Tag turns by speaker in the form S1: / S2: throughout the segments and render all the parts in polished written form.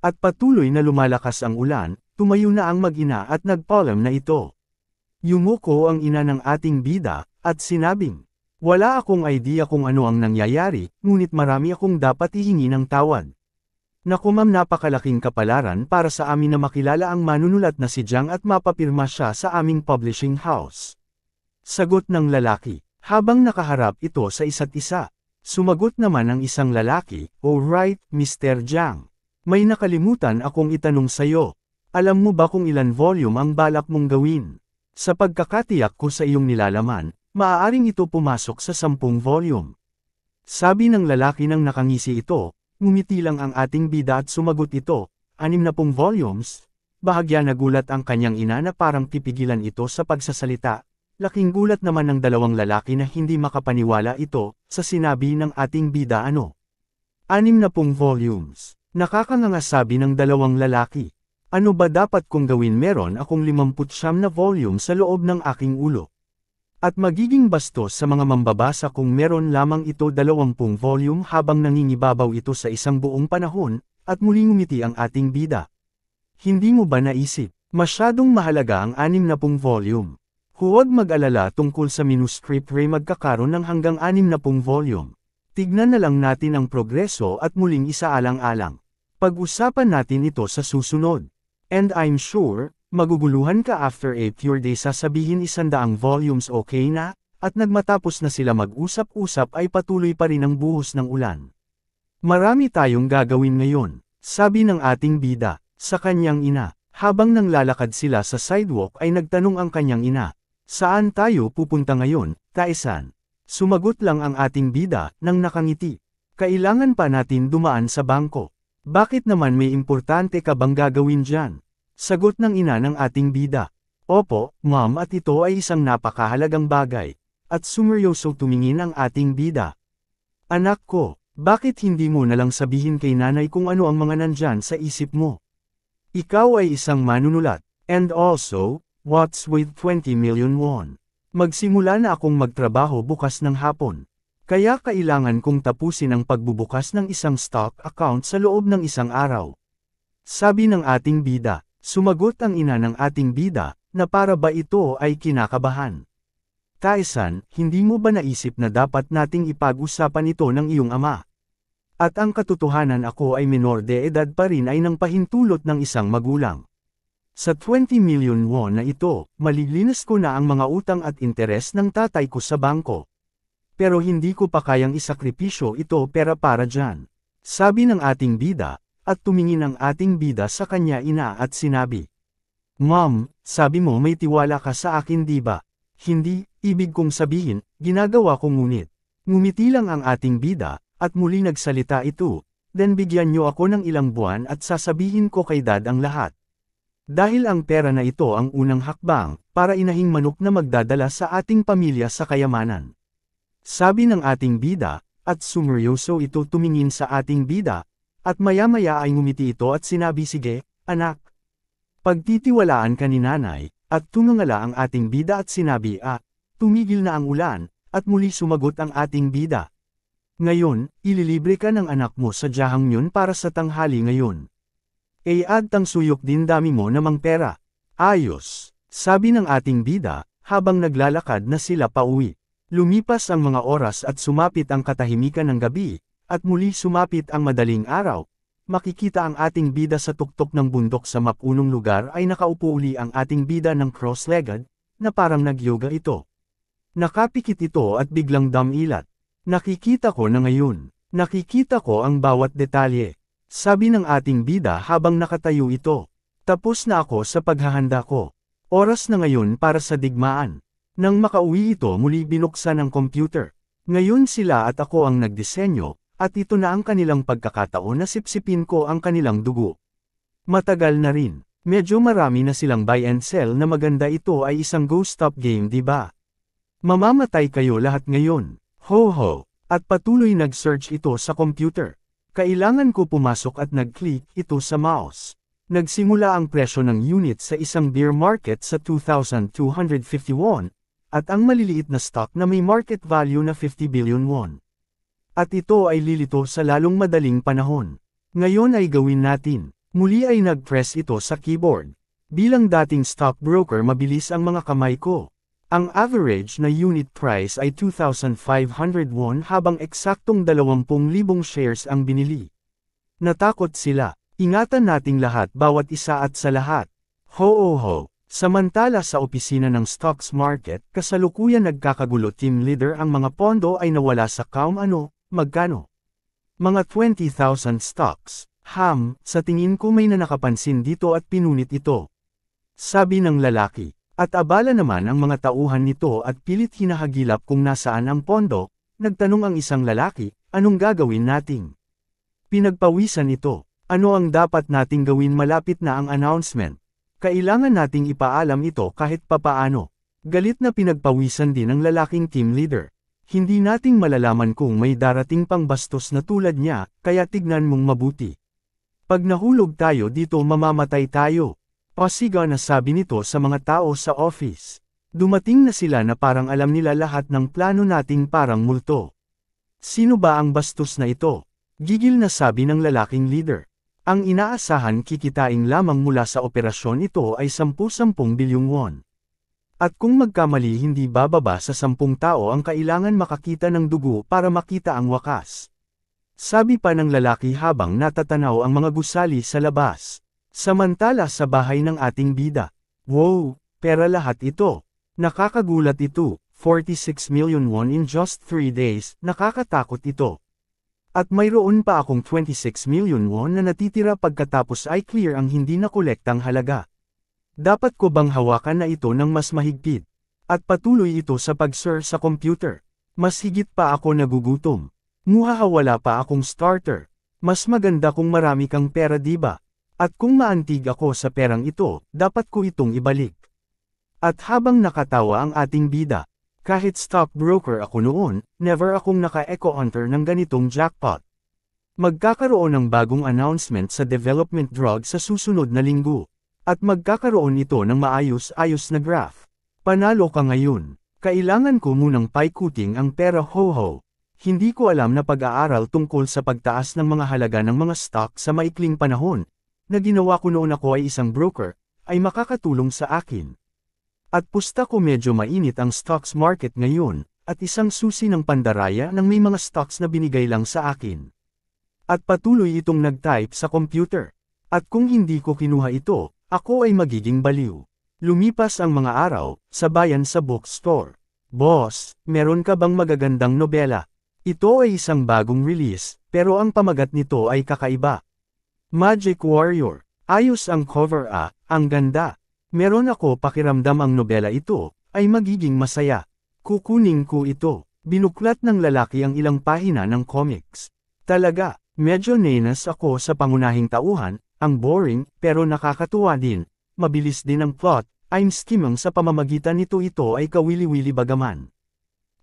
S1: At patuloy na lumalakas ang ulan, tumayo na ang mag-ina at nagpaalam na ito. Yumuko ang ina ng ating bida, at sinabing, wala akong idea kung ano ang nangyayari, ngunit marami akong dapat ihingi ng tawad. Naku ma'am, napakalaking kapalaran para sa amin na makilala ang manunulat na si Jiang at mapapirma siya sa aming publishing house. Sagot ng lalaki, habang nakaharap ito sa isa't isa. Sumagot naman ang isang lalaki, alright, Mr. Jiang. May nakalimutan akong itanong sayo. Alam mo ba kung ilan volume ang balak mong gawin? Sa pagkakatiyak ko sa iyong nilalaman, maaaring ito pumasok sa 10 volume. Sabi ng lalaki nang nakangisi ito. Ngumiti lang ang ating bida at sumagot ito, 60 volumes. Bahagya nagulat ang kanyang ina na parang pipigilan ito sa pagsasalita. Laking gulat naman ng dalawang lalaki na hindi makapaniwala ito, sa sinabi ng ating bida 60 volumes. Nakakanganga, sabi ng dalawang lalaki. Ano ba dapat kong gawin? Meron akong 59 na volume sa loob ng aking ulo. At magiging bastos sa mga mambabasa kung meron lamang ito 20 volume habang nangingibabaw ito sa isang buong panahon, at muling ngumiti ang ating bida. Hindi mo ba naisip, masyadong mahalaga ang 60 volume? Huwag mag-alala tungkol sa manuscript ray, magkakaroon ng hanggang 60 volume. Tignan na lang natin ang progreso at muling isaalang-alang. Pag-usapan natin ito sa susunod. And I'm sure, maguguluhan ka after a pure day, sasabihin 100 volumes okay na, at nagmatapos na sila mag-usap-usap ay patuloy pa rin ang buhos ng ulan. Marami tayong gagawin ngayon, sabi ng ating bida, sa kanyang ina. Habang nanglalakad sila sa sidewalk ay nagtanong ang kanyang ina, saan tayo pupunta ngayon, Taesan? Sumagot lang ang ating bida, nang nakangiti. Kailangan pa natin dumaan sa bangko. Bakit naman, may importante ka bang gagawin dyan? Sagot ng ina ng ating bida. Opo, ma'am, at ito ay isang napakahalagang bagay. At sumeryoso tumingin ang ating bida. Anak ko, bakit hindi mo nalang sabihin kay nanay kung ano ang mga nandyan sa isip mo? Ikaw ay isang manunulat. And also, what's with 20 million won? Magsimula na akong magtrabaho bukas ng hapon. Kaya kailangan kong tapusin ang pagbubukas ng isang stock account sa loob ng isang araw. Sabi ng ating bida. Sumagot ang ina ng ating bida, na para ba ito ay kinakabahan. Taesan, hindi mo ba naisip na dapat nating ipag-usapan ito ng iyong ama? At ang katotohanan, ako ay menor de edad pa rin ay nang pahintulot ng isang magulang. Sa 20 million won na ito, malilinas ko na ang mga utang at interes ng tatay ko sa bangko. Pero hindi ko pa kayang isakripisyo ito pera para dyan. Sabi ng ating bida. At tumingin ang ating bida sa kanya ina at sinabi, Mom, sabi mo may tiwala ka sa akin, di ba? Hindi, ibig kong sabihin, ginagawa ko, ngunit. Ngumiti lang ang ating bida, at muli nagsalita ito, then bigyan niyo ako ng ilang buwan at sasabihin ko kay dad ang lahat. Dahil ang pera na ito ang unang hakbang, para inahing manok na magdadala sa ating pamilya sa kayamanan. Sabi ng ating bida, at sumeryoso ito tumingin sa ating bida, at maya-maya ay ngumiti ito at sinabi, sige, anak. Pagtitiwalaan ka ni nanay, at tumangala ang ating bida at sinabi, tumigil na ang ulan, at muli sumagot ang ating bida. Ngayon, ililibre ka ng anak mo sa Jahangmyeon para sa tanghali ngayon. At tang suyok din, dami mo namang pera. Ayos, sabi ng ating bida, habang naglalakad na sila pauwi. Lumipas ang mga oras at sumapit ang katahimikan ng gabi. At muli sumapit ang madaling araw, makikita ang ating bida sa tuktok ng bundok sa mapunong lugar ay nakaupo uli ang ating bida ng cross-legged, na parang nag-yoga ito. Nakapikit ito at biglang damilat. Nakikita ko na ngayon. Nakikita ko ang bawat detalye. Sabi ng ating bida habang nakatayo ito. Tapos na ako sa paghahanda ko. Oras na ngayon para sa digmaan. Nang makauwi ito, muli binuksan ang computer. Ngayon sila at ako ang nagdisenyo. At ito na ang kanilang pagkakataon na sipsipin ko ang kanilang dugo. Matagal na rin. Medyo marami na silang buy and sell na maganda, ito ay isang go-stop game, di ba? Mamamatay kayo lahat ngayon. Ho ho. At patuloy nag-search ito sa computer. Kailangan ko pumasok at nag-click ito sa mouse. Nagsimula ang presyo ng unit sa isang bear market sa 2,250 won, at ang maliliit na stock na may market value na 50 billion won. At ito ay lilito sa lalong madaling panahon. Ngayon ay gawin natin. Muli ay nag-press ito sa keyboard. Bilang dating stockbroker mabilis ang mga kamay ko. Ang average na unit price ay 2,500 won habang eksaktong 20,000 shares ang binili. Natakot sila. Ingatan nating lahat bawat isa at sa lahat. Ho. Samantala sa opisina ng stocks market, kasalukuyan nagkakagulo team leader ang mga pondo ay nawala sa magkano. Mga 20,000 stocks. Sa tingin ko may nakapansin dito at pinunit ito. Sabi ng lalaki. At abala naman ang mga tauhan nito at pilit hinahagilap kung nasaan ang pondo, nagtanong ang isang lalaki, anong gagawin nating? Pinagpawisan ito. Ano ang dapat nating gawin malapit na ang announcement? Kailangan nating ipaalam ito kahit papaano. Galit na pinagpawisan din ng lalaking team leader. Hindi nating malalaman kung may darating pang bastos na tulad niya, kaya tignan mong mabuti. Pag nahulog tayo dito mamamatay tayo. Pasiga na sabi nito sa mga tao sa office. Dumating na sila na parang alam nila lahat ng plano nating parang multo. Sino ba ang bastos na ito? Gigil na sabi ng lalaking leader. Ang inaasahan kikitain lamang mula sa operasyon ito ay 10 bilyong won. At kung magkamali hindi bababa sa 10 tao ang kailangan makakita ng dugo para makita ang wakas. Sabi pa ng lalaki habang natatanaw ang mga gusali sa labas. Samantala sa bahay ng ating bida. Wow, pera lahat ito. Nakakagulat ito, 46 million won in just 3 days, nakakatakot ito. At mayroon pa akong 26 million won na natitira pagkatapos ay clear ang hindi nakolektang halaga. Dapat ko bang hawakan na ito ng mas mahigpit? At patuloy ito sa pag-search sa computer. Mas higit pa ako nagugutom. Wala pa akong starter. Mas maganda kung marami kang pera diba? At kung maantig ako sa perang ito, dapat ko itong ibalik. At habang nakatawa ang ating bida, kahit stockbroker ako noon, never akong naka-eco hunter ng ganitong jackpot. Magkakaroon ng bagong announcement sa development drug sa susunod na linggo. At magkakaroon ito ng maayos-ayos na graph. Panalo ka ngayon. Kailangan ko munang paikuting ang pera ho. Hindi ko alam na pag-aaral tungkol sa pagtaas ng mga halaga ng mga stock sa maikling panahon, na ginawa ko noon ako ay isang broker, ay makakatulong sa akin. At pusta ko medyo mainit ang stocks market ngayon, at isang susi ng pandaraya nang may mga stocks na binigay lang sa akin. At patuloy itong nag-type sa computer. At kung hindi ko kinuha ito, ako ay magiging baliw. Lumipas ang mga araw, sabayan sa bookstore. Boss, meron ka bang magagandang nobela? Ito ay isang bagong release, pero ang pamagat nito ay kakaiba. Magic Warrior. Ayos ang cover ang ganda. Meron ako pakiramdam ang nobela ito, ay magiging masaya. Kukunin ko ito. Binuklat ng lalaki ang ilang pahina ng comics. Talaga, medyo nenas ako sa pangunahing tauhan, ang boring, pero nakakatuwa din. Mabilis din ang plot, I'm skimming sa pamamagitan nito ay kawili-wili bagaman.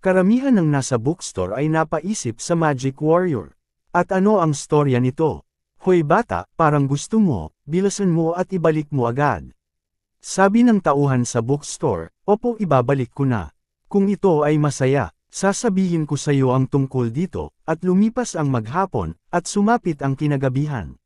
S1: Karamihan ng nasa bookstore ay napaisip sa Magic Warrior. At ano ang storya nito? Hoy bata, parang gusto mo, bilasan mo at ibalik mo agad. Sabi ng tauhan sa bookstore, opo ibabalik ko na. Kung ito ay masaya, sasabihin ko sa iyo ang tungkol dito, at lumipas ang maghapon, at sumapit ang kinagabihan.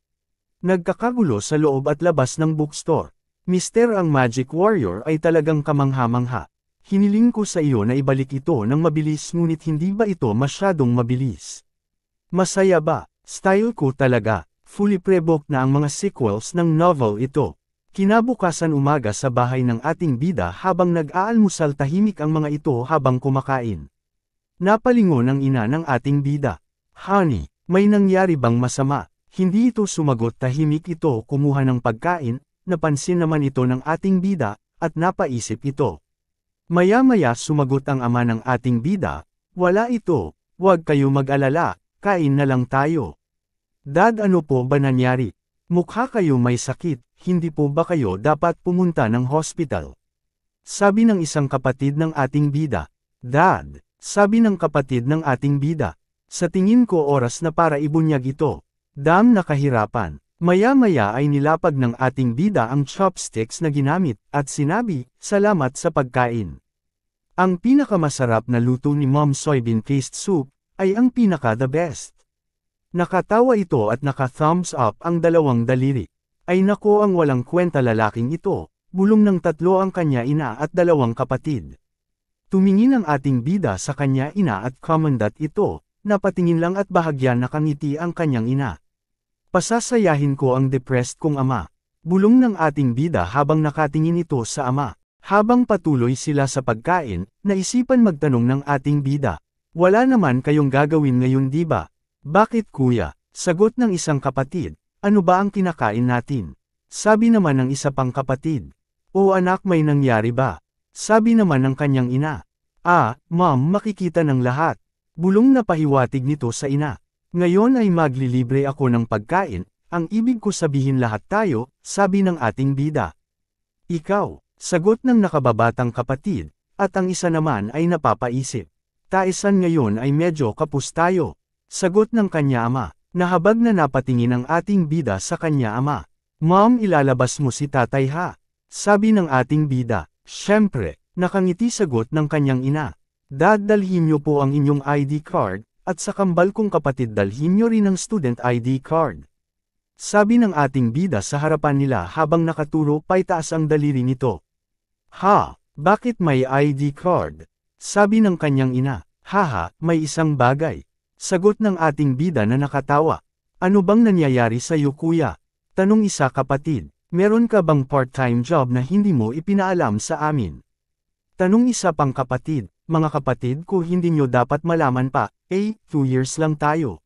S1: Nagkakagulo sa loob at labas ng bookstore. Mister ang Magic Warrior ay talagang kamangha-mangha. Hiniling ko sa iyo na ibalik ito ng mabilis ngunit hindi ba ito masyadong mabilis? Masaya ba? Style ko talaga. Fully pre-booked na ang mga sequels ng novel ito. Kinabukasan umaga sa bahay ng ating bida habang nag-aalmusal tahimik ang mga ito habang kumakain. Napalingon ang ina ng ating bida. Honey, may nangyari bang masama? Hindi ito sumagot tahimik ito kumuha ng pagkain, napansin naman ito ng ating bida, at napaisip ito. Maya-maya sumagot ang ama ng ating bida, wala ito, huwag kayo mag-alala, kain na lang tayo. Dad ano po ba nangyari? Mukha kayo may sakit, hindi po ba kayo dapat pumunta ng hospital? Sabi ng isang kapatid ng ating bida. Dad, sabi ng kapatid ng ating bida. Sa tingin ko oras na para ibunyag ito. Dam na kahirapan. Maya-maya ay nilapag ng ating bida ang chopsticks na ginamit, at sinabi, salamat sa pagkain. Ang pinakamasarap na luto ni Mom soybean paste soup, ay ang pinaka-the best. Nakatawa ito at naka-thumbs up ang dalawang daliri. Ay nako, ang walang kwenta lalaking ito, bulong ng tatlo ang kanya ina at dalawang kapatid. Tumingin ang ating bida sa kanya ina at komandat ito, napatingin lang at bahagyan nakangiti ang kanyang ina. Pasasayahin ko ang depressed kong ama. Bulong ng ating bida habang nakatingin ito sa ama. Habang patuloy sila sa pagkain, naisipan magtanong ng ating bida. Wala naman kayong gagawin ngayon, di ba? Bakit kuya? Sagot ng isang kapatid. Ano ba ang kinakain natin? Sabi naman ng isa pang kapatid. O anak, may nangyari ba? Sabi naman ng kanyang ina. Ma'am, makikita ng lahat. Bulong na pahiwatig nito sa ina. Ngayon ay maglilibre ako ng pagkain, ang ibig ko sabihin lahat tayo, sabi ng ating bida. Ikaw, sagot ng nakababatang kapatid, at ang isa naman ay napapaisip. Taisan ngayon ay medyo kapos tayo. Sagot ng kanya ama. Nahabag na napatingin ang ating bida sa kanya ama. Ma'am, ilalabas mo si tatay ha? Sabi ng ating bida. Siyempre, nakangiti sagot ng kanyang ina. Dad, dalhin niyo po ang inyong ID card, at sa kambal kong kapatid dalhin niyo rin ang student ID card. Sabi ng ating bida sa harapan nila habang nakaturo paitaas ang daliri nito. Ha, bakit may ID card? Sabi ng kanyang ina. Haha, may isang bagay. Sagot ng ating bida na nakatawa. Ano bang nangyayari sa iyo kuya? Tanong isa kapatid. Meron ka bang part-time job na hindi mo ipinaalam sa amin? Tanong isa pang kapatid. Mga kapatid ko, hindi nyo dapat malaman pa, 2 years lang tayo.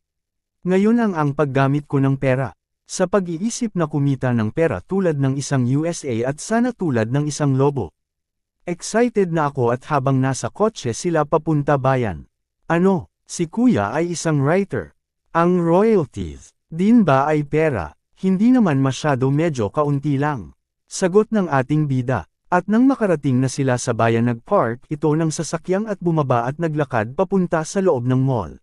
S1: Ngayon ang paggamit ko ng pera. Sa pag-iisip na kumita ng pera tulad ng isang USA at sana tulad ng isang lobo. Excited na ako at habang nasa kotse sila papunta bayan. Ano? Si kuya ay isang writer. Ang royalties, din ba ay pera? Hindi naman masyado, medyo kaunti lang. Sagot ng ating bida. At nang makarating na sila sa bayan, nagpark ito ng sasakyang at bumaba at naglakad papunta sa loob ng mall.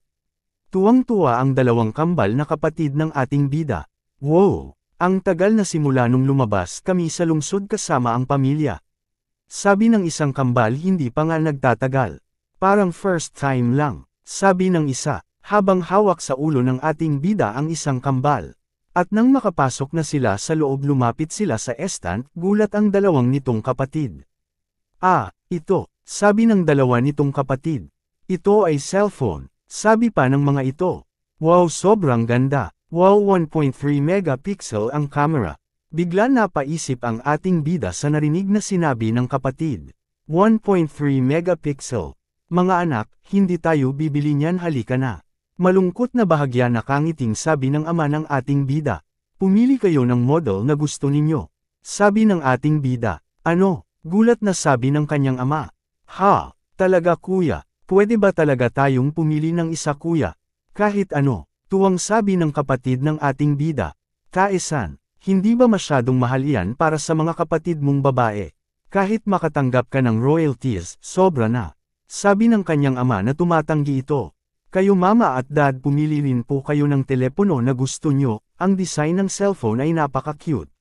S1: Tuwang-tuwa ang dalawang kambal na kapatid ng ating bida. Wow! Ang tagal na simula nung lumabas kami sa lungsod kasama ang pamilya. Sabi ng isang kambal, hindi pa nga nagtatagal. Parang first time lang. Sabi ng isa, habang hawak sa ulo ng ating bida ang isang kambal. At nang makapasok na sila sa loob, lumapit sila sa stand, gulat ang dalawang nitong kapatid. Ito, sabi ng dalawa nitong kapatid. Ito ay cellphone, sabi pa ng mga ito. Wow, sobrang ganda. Wow, 1.3 megapixel ang camera. Bigla napaisip ang ating bida sa narinig na sinabi ng kapatid. 1.3 megapixel. Mga anak, hindi tayo bibili niyan, halika na. Malungkot na bahagya nakangiting sabi ng ama ng ating bida. Pumili kayo ng model na gusto ninyo. Sabi ng ating bida. Ano? Gulat na sabi ng kanyang ama. Ha? Talaga kuya? Pwede ba talaga tayong pumili ng isa kuya? Kahit ano? Tuwang sabi ng kapatid ng ating bida. Kaisan, hindi ba masyadong mahal yan para sa mga kapatid mong babae? Kahit makatanggap ka ng royalties, sobra na. Sabi ng kanyang ama na tumatanggi ito. Kayo mama at dad, pumili rin po kayo ng telepono na gusto nyo, ang design ng cellphone ay napaka-cute.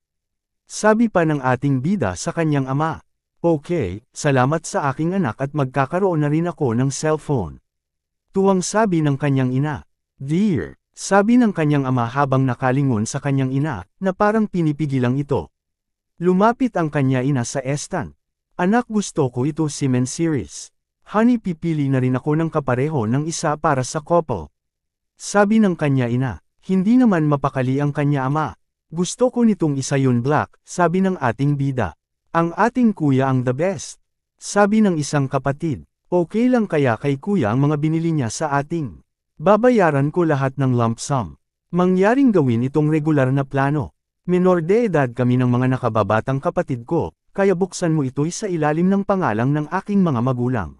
S1: Sabi pa ng ating bida sa kanyang ama. Okay, salamat sa aking anak at magkakaroon na rin ako ng cellphone. Tuwang sabi ng kanyang ina. Dear, sabi ng kanyang ama habang nakalingon sa kanyang ina, na parang pinipigilang ito. Lumapit ang kanya ina sa stand. Anak, gusto ko ito Siemens series. Honey, pipili na rin ako ng kapareho ng isa para sa couple. Sabi ng kanya ina. Hindi naman mapakali ang kanya ama. Gusto ko nitong isa yun black, sabi ng ating bida. Ang ating kuya ang the best. Sabi ng isang kapatid. Okay lang kaya kay kuya ang mga binili niya sa ating. Babayaran ko lahat ng lump sum. Mangyaring gawin itong regular na plano. Menor de edad kami ng mga nakababatang kapatid ko, kaya buksan mo ito'y sa ilalim ng pangalang ng aking mga magulang.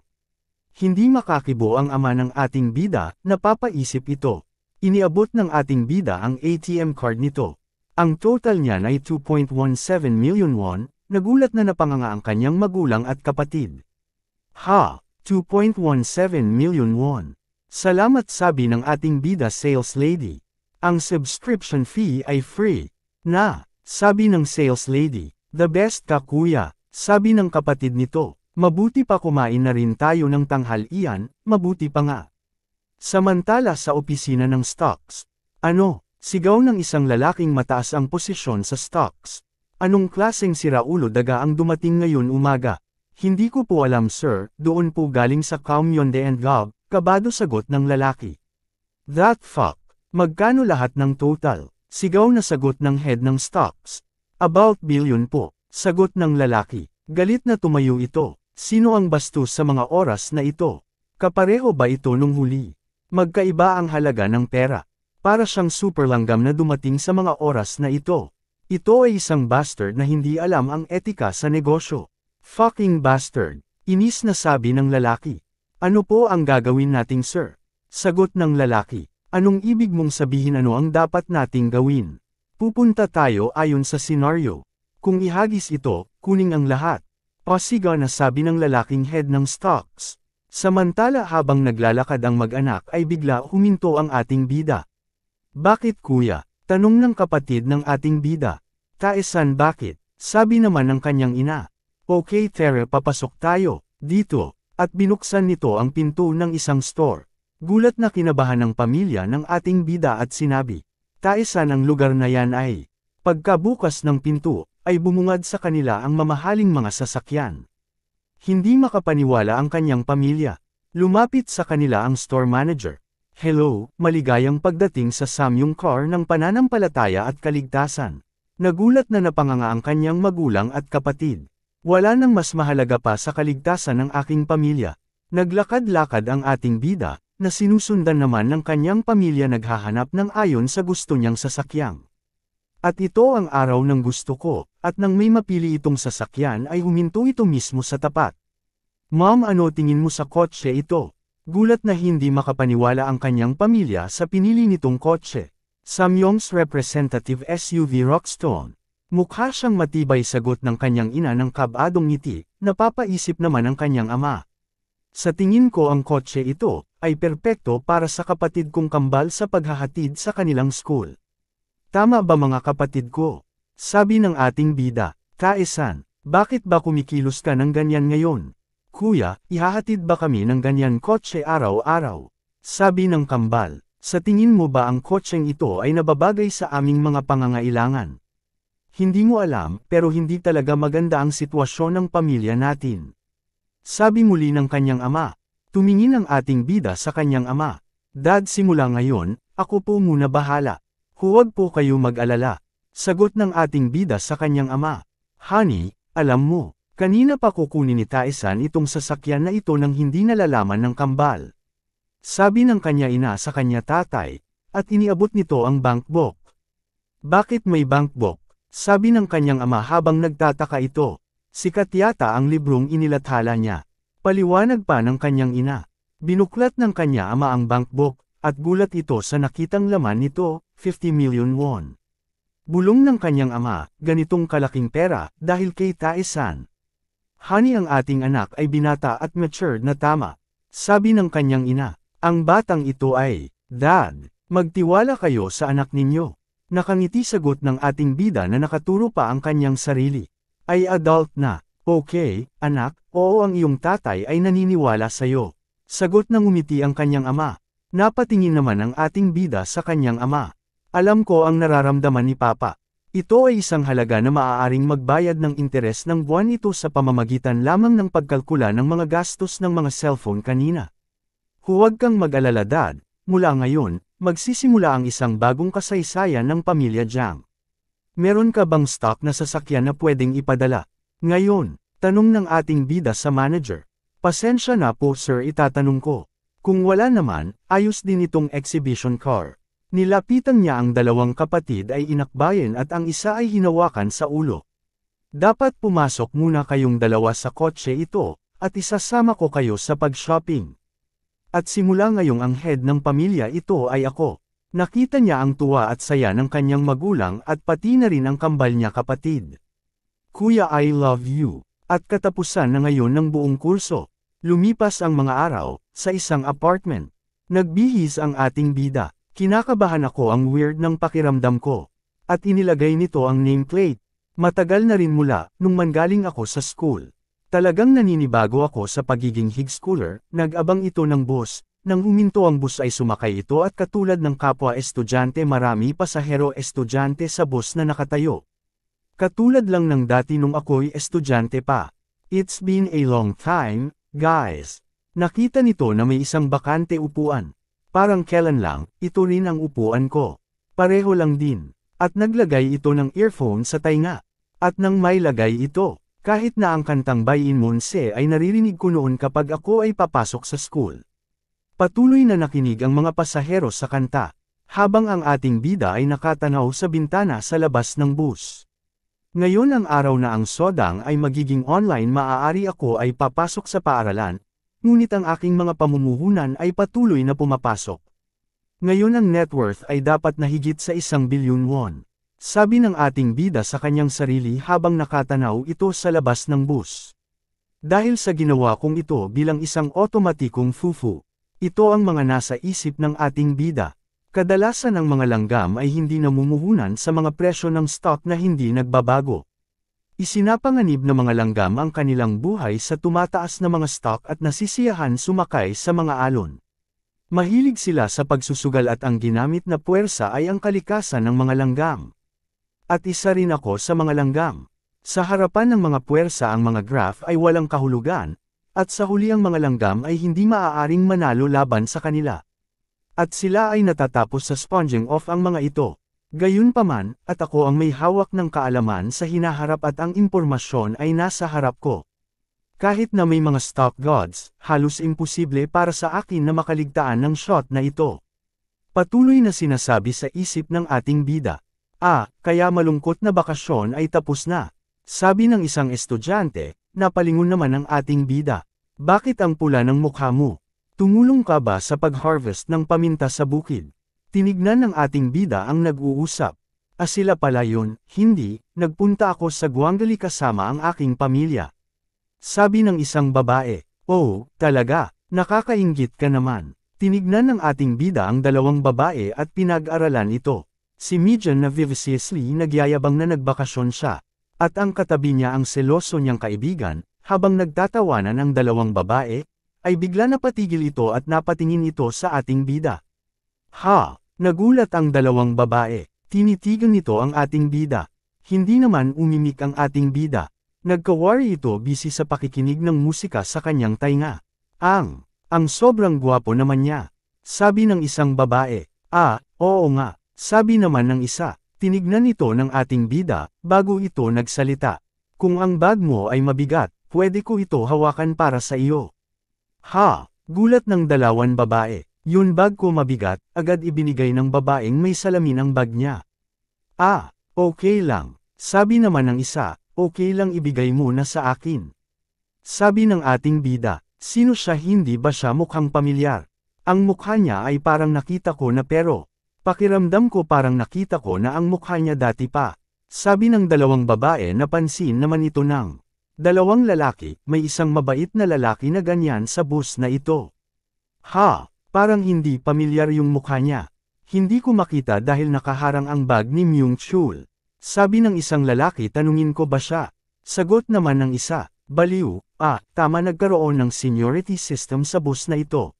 S1: Hindi makakibo ang ama ng ating bida, napapaisip ito. Iniabot ng ating bida ang ATM card nito. Ang total niyan ay 2.17 million won, nagulat na napanganga ang kanyang magulang at kapatid. Ha! 2.17 million won. Salamat, sabi ng ating bida sales lady. Ang subscription fee ay free. Na, sabi ng sales lady. The best ka kuya, sabi ng kapatid nito. Mabuti pa kumain na rin tayo ng tanghalian, mabuti pa nga. Samantala sa opisina ng stocks. Ano? Sigaw ng isang lalaking mataas ang posisyon sa stocks. Anong klaseng siraulo daga ang dumating ngayon umaga? Hindi ko po alam sir, doon po galing sa Commune and Gov, kabado sagot ng lalaki. That fuck. Magkano lahat ng total? Sigaw na sagot ng head ng stocks. About billion po, sagot ng lalaki. Galit na tumayo ito. Sino ang bastos sa mga oras na ito? Kapareho ba ito nung huli? Magkaiba ang halaga ng pera. Para siyang super langgam na dumating sa mga oras na ito. Ito ay isang bastard na hindi alam ang etika sa negosyo. Fucking bastard. Inis na sabi ng lalaki. Ano po ang gagawin nating sir? Sagot ng lalaki. Anong ibig mong sabihin ano ang dapat nating gawin? Pupunta tayo ayon sa senaryo. Kung ihagis ito, kuning ang lahat. Pasiga na sabi ng lalaking head ng stocks. Samantala habang naglalakad ang mag-anak ay bigla huminto ang ating bida. Bakit kuya? Tanong ng kapatid ng ating bida. Taesan bakit? Sabi naman ng kanyang ina. Okay Tere papasok tayo, dito, at binuksan nito ang pinto ng isang store. Gulat na kinabahan ng pamilya ng ating bida at sinabi. Taesan ang lugar na yan ay. Pagkabukas ng pinto, ay bumungad sa kanila ang mamahaling mga sasakyan. Hindi makapaniwala ang kanyang pamilya. Lumapit sa kanila ang store manager. Hello, maligayang pagdating sa Samyang Car ng pananampalataya at kaligtasan. Nagulat na napanganga ang kanyang magulang at kapatid. Wala nang mas mahalaga pa sa kaligtasan ng aking pamilya. Naglakad-lakad ang ating bida, na sinusundan naman ng kanyang pamilya naghahanap ng ayon sa gusto niyang sasakyang. At ito ang araw ng gusto ko, at nang may mapili itong sasakyan ay huminto ito mismo sa tapat. Ma'am ano tingin mo sa kotse ito? Gulat na hindi makapaniwala ang kanyang pamilya sa pinili nitong kotse. Samyang's representative SUV Rockstone. Mukha siyang matibay sagot ng kanyang ina ng kabadong ngiti, napapaisip naman ang kanyang ama. Sa tingin ko ang kotse ito, ay perpekto para sa kapatid kong kambal sa paghahatid sa kanilang school. Tama ba mga kapatid ko? Sabi ng ating bida, Taesan, bakit ba kumikilos ka ng ganyan ngayon? Kuya, ihahatid ba kami ng ganyan kotse araw-araw? Sabi ng kambal, sa tingin mo ba ang kotseng ito ay nababagay sa aming mga pangangailangan? Hindi mo alam, pero hindi talaga maganda ang sitwasyon ng pamilya natin. Sabi muli ng kanyang ama. Tumingin ang ating bida sa kanyang ama. Dad simula ngayon, ako po muna bahala. Huwag po kayo mag-alala. Sagot ng ating bida sa kanyang ama. Honey, alam mo. Kanina pa kukunin ni Taesan itong sasakyan na ito nang hindi nalalaman ng kambal. Sabi ng kanya ina sa kanya tatay, at iniabot nito ang bank book. Bakit may bank book? Sabi ng kanyang ama habang nagtataka ito. Sikat yata ang librong inilathala niya. Paliwanag pa ng kanyang ina. Binuklat ng kanya ama ang bank book, at gulat ito sa nakitang laman nito, 50 million won. Bulong ng kanyang ama, ganitong kalaking pera, dahil kay Taesan. Honey ang ating anak ay binata at matured na tama. Sabi ng kanyang ina, ang batang ito ay, Dad, magtiwala kayo sa anak ninyo. Nakangiti sagot ng ating bida na nakaturo pa ang kanyang sarili. Ay adult na, okay, anak, oo ang iyong tatay ay naniniwala sa'yo. Sagot ng umiti ang kanyang ama. Napatingin naman ang ating bida sa kanyang ama. Alam ko ang nararamdaman ni Papa. Ito ay isang halaga na maaaring magbayad ng interes ng buwan ito sa pamamagitan lamang ng pagkalkula ng mga gastos ng mga cellphone kanina. Huwag kang mag-alala Dad, mula ngayon, magsisimula ang isang bagong kasaysayan ng pamilya Jiang. Meron ka bang stock na sasakyan na pwedeng ipadala? Ngayon, tanong ng ating bida sa manager. Pasensya na po sir itatanong ko. Kung wala naman, ayos din itong exhibition car. Nilapitan niya ang dalawang kapatid ay inakbayan at ang isa ay hinawakan sa ulo. Dapat pumasok muna kayong dalawa sa kotse ito, at isasama ko kayo sa pag-shopping. At simula ngayong ang head ng pamilya ito ay ako. Nakita niya ang tuwa at saya ng kanyang magulang at pati na rin ang kambal niya kapatid. Kuya I love you. At katapusan na ngayon ng buong kurso. Lumipas ang mga araw, sa isang apartment. Nagbihis ang ating bida. Kinakabahan ako ang weird ng pakiramdam ko. At inilagay nito ang nameplate. Matagal na rin mula, nung manggaling ako sa school. Talagang naninibago ako sa pagiging high schooler, nag-abang ito ng boss, Nang huminto ang bus ay sumakay ito at katulad ng kapwa estudyante marami pasahero estudyante sa bus na nakatayo. Katulad lang ng dati nung ako'y estudyante pa. It's been a long time, guys. Nakita nito na may isang bakante upuan. Parang kailan lang, ito rin ang upuan ko. Pareho lang din. At naglagay ito ng earphone sa tainga. At nang may lagay ito, kahit na ang kantang Bayin Monse ay naririnig ko noon kapag ako ay papasok sa school. Patuloy na nakinig ang mga pasahero sa kanta, habang ang ating bida ay nakatanaw sa bintana sa labas ng bus. Ngayon ang araw na ang sodang ay magiging online maaari ako ay papasok sa paaralan, ngunit ang aking mga pamumuhunan ay patuloy na pumapasok. Ngayon ang net worth ay dapat na higit sa 1 bilyon won. Sabi ng ating bida sa kanyang sarili habang nakatanaw ito sa labas ng bus. Dahil sa ginawa kong ito bilang isang otomatikong fufu. Ito ang mga nasa isip ng ating bida. Kadalasan ang mga langgam ay hindi namumuhunan sa mga presyo ng stock na hindi nagbabago. Isinapanganib ng mga langgam ang kanilang buhay sa tumataas na mga stock at nasisiyahan sumakay sa mga alon. Mahilig sila sa pagsusugal at ang ginamit na puwersa ay ang kalikasan ng mga langgam. At isa rin ako sa mga langgam. Sa harapan ng mga puwersa ang mga graph ay walang kahulugan, at sa huli ang mga langgam ay hindi maaaring manalo laban sa kanila. At sila ay natatapos sa sponging off ang mga ito. Gayunpaman, at ako ang may hawak ng kaalaman sa hinaharap at ang impormasyon ay nasa harap ko. Kahit na may mga stock gods, halos imposible para sa akin na makaligtaan ng shot na ito. Patuloy na sinasabi sa isip ng ating bida. Kaya malungkot na bakasyon ay tapos na. Sabi ng isang estudyante, napalingon naman ang ating bida. Bakit ang pula ng mukha mo? Tumulong ka ba sa pag-harvest ng paminta sa bukid? Tinignan ng ating bida ang nag-uusap. Sila pala yun, hindi, nagpunta ako sa Guangdali kasama ang aking pamilya. Sabi ng isang babae, oh, talaga, nakakainggit ka naman. Tinignan ng ating bida ang dalawang babae at pinag-aralan ito. Si Mijan na vivaciously nagyayabang na nagbakasyon siya. At ang katabi niya ang seloso niyang kaibigan, habang nagtatawanan ang dalawang babae, ay bigla napatigil ito at napatingin ito sa ating bida. Nagulat ang dalawang babae. Tinitigan nito ang ating bida. Hindi naman umimik ang ating bida. Nagkawari ito busy sa pakikinig ng musika sa kanyang tainga. Ang sobrang gwapo naman niya. Sabi ng isang babae. Oo nga. Sabi naman ng isa. Tinignan ito ng ating bida, bago ito nagsalita. Kung ang bag mo ay mabigat, pwede ko ito hawakan para sa iyo. Gulat ng dalawan babae. Yun bag ko mabigat, agad ibinigay ng babaeng may salamin ang bag niya. Okay lang. Sabi naman ng isa, okay lang ibigay mo na sa akin. Sabi ng ating bida, sino siya hindi ba siya mukhang pamilyar? Ang mukha niya ay parang nakita ko na pero. Pakiramdam ko parang nakita ko na ang mukha niya dati pa. Sabi ng dalawang babae napansin naman ito ng dalawang lalaki, may isang mabait na lalaki na ganyan sa bus na ito. Parang hindi pamilyar yung mukha niya. Hindi ko makita dahil nakaharang ang bag ni Myung Chul. Sabi ng isang lalaki tanungin ko ba siya? Sagot naman ng isa, baliw, tama nagkaroon ng seniority system sa bus na ito.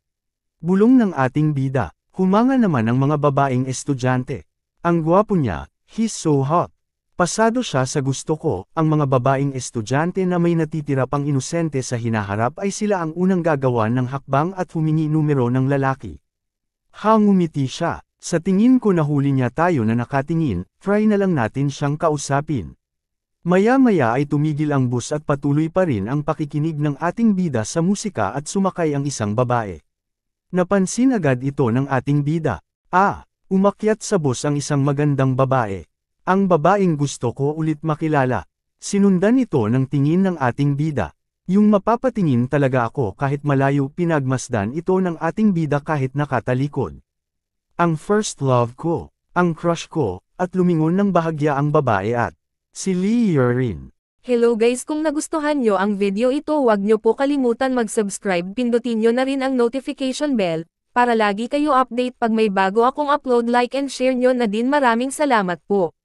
S1: Bulong ng ating bida. Humanga naman ang mga babaeng estudyante. Ang gwapo niya, he's so hot. Pasado siya sa gusto ko, ang mga babaeng estudyante na may natitira pang inosente sa hinaharap ay sila ang unang gagawa ng hakbang at humingi numero ng lalaki. Ngumiti siya. Sa tingin ko nahuli niya tayo na nakatingin, try na lang natin siyang kausapin. Maya-maya ay tumigil ang bus at patuloy pa rin ang pakikinig ng ating bida sa musika at sumakay ang isang babae. Napansin agad ito ng ating bida. Umakyat sa bus ang isang magandang babae. Ang babaeng gusto ko ulit makilala. Sinundan ito ng tingin ng ating bida. Yung mapapatingin talaga ako kahit malayo pinagmasdan ito ng ating bida kahit nakatalikod. Ang first love ko, ang crush ko, at lumingon ng bahagya ang babae at si Lee Yurin.
S2: Hello guys, kung nagustuhan nyo ang video ito huwag nyo po kalimutan mag-subscribe, pindutin nyo na rin ang notification bell, para lagi kayo update pag may bago akong upload, like and share nyo na din, maraming salamat po.